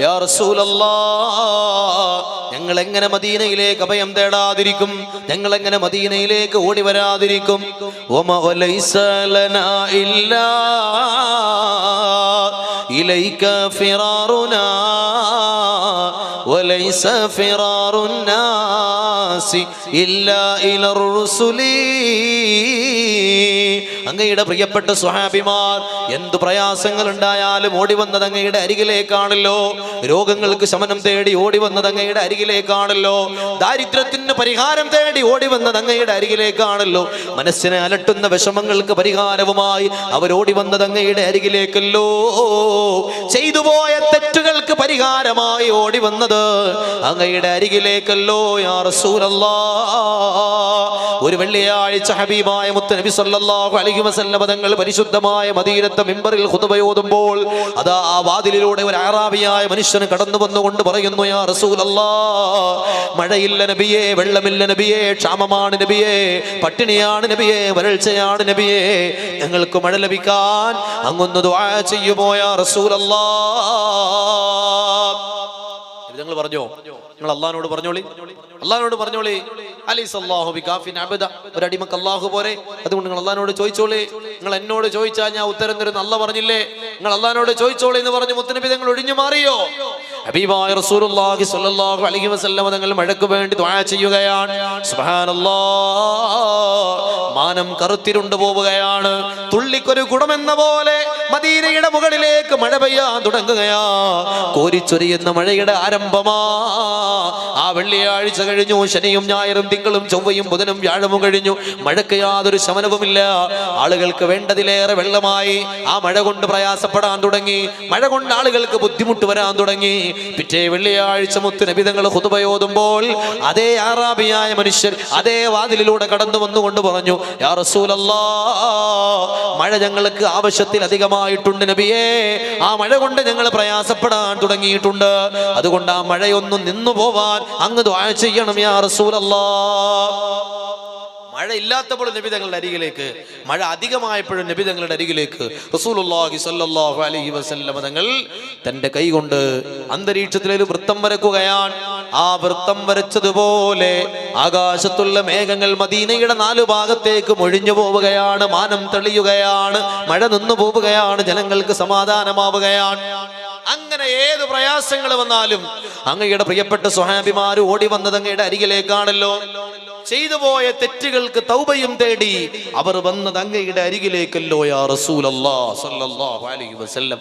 യാ റസൂലല്ലാഹ്, ഞങ്ങൾ എങ്ങനെ മദീനയിലേക്ക് അഭയം തേടാതിരിക്കും? ഞങ്ങൾ എങ്ങനെ മദീനയിലേക്ക് ഓടി വരാതിരിക്കും? വലൈസ ലനാ ഇല്ലാ ഇലൈക ഫിറാറുനാ വലൈസ ഫിറാറുൻ നാസി ഇല്ലാ ഇലർ റുസുലി. അങ്ങയുടെ പ്രിയപ്പെട്ട സ്വഹാബിമാർ എന്ത് പ്രയാസങ്ങൾ ഉണ്ടായാലും ഓടി വന്നത് അങ്ങയുടെ അരികിലേക്കാണല്ലോ. രോഗങ്ങൾക്ക് ശമനം തേടി ഓടി വന്നത് അങ്ങയുടെ അരികിലേക്കാണല്ലോ. ദാരിദ്ര്യത്തിന് പരിഹാരം തേടി ഓടി വന്നത് അങ്ങയുടെ അരികിലേക്കാണല്ലോ. മനസ്സിനെ അലട്ടുന്ന വിഷമങ്ങൾക്ക് പരിഹാരവുമായി അവരോടി വന്നത് അങ്ങയുടെ അരികിലേക്കല്ലോ. ചെയ്തുപോയ തെറ്റുകൾക്ക് പരിഹാരമായി ഓടി വന്നത് അങ്ങയുടെ അരികിലേക്കല്ലോ. യാ റസൂലല്ലാഹ്, ഒരു വെള്ളിയാഴ്ച ഹബീബായ മുത്തുനബി സല്ലല്ലാഹു അലൈഹി വസല്ലം തങ്ങൾ പരിശുദ്ധമായ മദീനത്തെ മിമ്പറിൽ ഖുതുബ ഓതുമ്പോൾ അതാ ആ വാതിലിലൂടെ ഒരു അറാബിയായ മനുഷ്യൻ കടന്നു വന്നുകൊണ്ട് പറയുന്നു, യാ റസൂലല്ലാഹ്, മഴയില്ല നബിയേ, വെള്ളമില്ല നബിയേ, ക്ഷാമമാണ് നബിയേ, പട്ടിണിയാണ് നബിയേ, വരൾച്ചയാണ് നബിയേ, ഞങ്ങൾക്ക് മഴ ലഭിക്കാൻ അങ്ങൊന്ന് ദുആ ചെയ്യുമോ യാ റസൂലല്ലാഹ്? നിങ്ങൾ പറഞ്ഞോ, നിങ്ങൾ അള്ളാഹിനോട് പറഞ്ഞോളി, അള്ളാഹിനോട് പറഞ്ഞോളി. അലൈസല്ലാഹു ബികാഫിൻ അബ്ദ, ഒരു അടിമക്ക് അള്ളാഹു പോരെ. അതുകൊണ്ട് നിങ്ങൾ അള്ളാഹിനോട് ചോദിച്ചോളി. നിങ്ങൾ എന്നോട് ചോദിച്ചാൽ ഞാൻ ഉത്തരം തരുന്നു. അള്ളാഹ് പറഞ്ഞില്ലേ നിങ്ങൾ അള്ളാഹിനോട് ചോദിച്ചോളി എന്ന് പറഞ്ഞു മുത്തുനബി തങ്ങൾ ഒഴിഞ്ഞു മാറിയോ? ഹബീബായ റസൂലുള്ളാഹി സ്വല്ലല്ലാഹു അലൈഹി വസല്ലം തങ്ങൾ മഴയ്ക്ക് വേണ്ടി ദുആ ചെയ്യുകയാണ്. സുബ്ഹാനല്ലാഹ്, മാനം കറുത്തിരുണ്ടു പോവുകയാണ്. തുള്ളിക്കൊരു കുടമെന്ന പോലെ മദീനയുടെ മുകളിലേക്ക് മഴ പെയ്യാൻ തുടങ്ങുകയാ. കോരിച്ചൊരിയുന്ന മഴയുടെ ആരംഭമാ. ആ വെള്ളിയാഴ്ച കഴിഞ്ഞു, ശനിയും ഞായറും തിങ്കളും ചൊവ്വയും ബുധനും വ്യാഴവും കഴിഞ്ഞു. മഴയ്ക്ക് യാതൊരു ശമനവുമില്ല. ആളുകൾക്ക് വേണ്ടതിലേറെ വെള്ളമായി. ആ മഴ കൊണ്ട് പ്രയാസപ്പെടാൻ തുടങ്ങി. മഴ കൊണ്ട് ആളുകൾക്ക് ബുദ്ധിമുട്ട് വരാൻ തുടങ്ങി. പിറ്റേ വെള്ളിയാഴ്ച മുത്തുനബി തങ്ങൾ ഖുതുബ ഓതുമ്പോൾ അതേ അറാബിയായ മനുഷ്യർ അതേ വാതിലിലൂടെ കടന്നു വന്നുകൊണ്ട് പറഞ്ഞു, യാ റസൂലല്ലാഹ്, മഴ ഞങ്ങൾക്ക് ആവശ്യത്തിലധികമായിട്ടുണ്ട് നബിയേ. ആ മഴ കൊണ്ട് ഞങ്ങൾ പ്രയാസപ്പെടാൻ തുടങ്ങിയിട്ടുണ്ട്. അതുകൊണ്ട് ആ മഴയൊന്നും നിന്നു പോവാൻ അങ്ങ് ദുആ ചെയ്യണം യാ റസൂലല്ലാഹ്. മഴ ഇല്ലാത്തപ്പോഴും നബി തങ്ങളുടെ അരികിലേക്ക്, മഴ അധികമായപ്പോഴും നബി തങ്ങളുടെ അരികിലേക്ക് റസൂലുള്ളാഹി സ്വല്ലല്ലാഹു അലൈഹി വസല്ലം തങ്ങൾ തന്റെ കൈ കൊണ്ട് അന്തരീക്ഷത്തിലൊരു വൃത്തം വരക്കുകയാണ്. ആ വൃത്തം വരച്ചതുപോലെ ആകാശത്തുള്ള മേഘങ്ങൾ മദീനയുടെ 4 ഭാഗത്തേക്ക് ഒഴിഞ്ഞു പോവുകയാണ്. മാനം തെളിയുകയാണ്. മഴ നിന്നു പോവുകയാണ്. ജനങ്ങൾക്ക് സമാധാനമാവുകയാണ്. അങ്ങനെ ഏത് പ്രയാസങ്ങൾ വന്നാലും അങ്ങയുടെ പ്രിയപ്പെട്ട സ്വഹാബിമാർ ഓടി വന്നത് അങ്ങയുടെ അരികിലേക്കാണല്ലോ. ചെയ്തുപോയ തെറ്റുകൾക്ക് തൗബയും തേടി അവർ വന്നത് അങ്ങയുടെ അരികിലേക്കല്ലോ യാ റസൂലല്ലാഹ് സ്വല്ലല്ലാഹു അലൈഹി വസല്ലം.